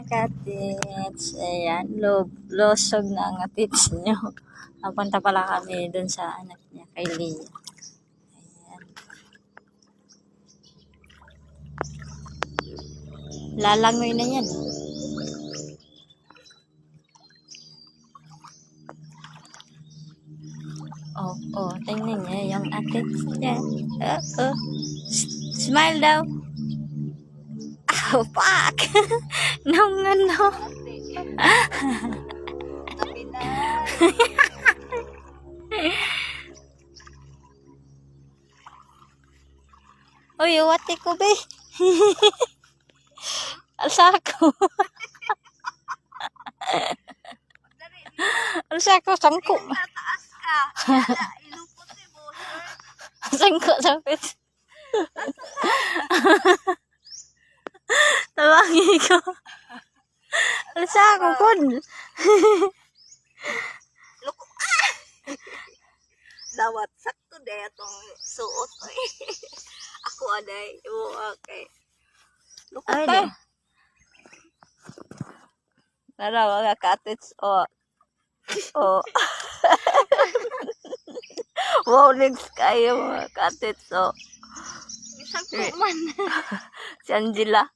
Katits. Ayan, losog na ang atits nyo. Napunta pala kami dun sa anak niya, kay Leah. Ayan. Lalangoy na yan. Oh, tingnan niya yung atits niya. Smile daw. Oh, fuck! Nung ano. Uy, wati ko be. Alsa ko. Alsa ko, sangko. Tataas ka. Ilupot si Boser. Sangko sa pit. Tawangi ko. Alsa ko, kun. Luko. Dawat sakto de atong suot. Ako aday. Okay. Luko Ay, ka. di. Nara, mga katits. Oh. Wow, next kayo mga katits. Oh. Isang man. Si Angela.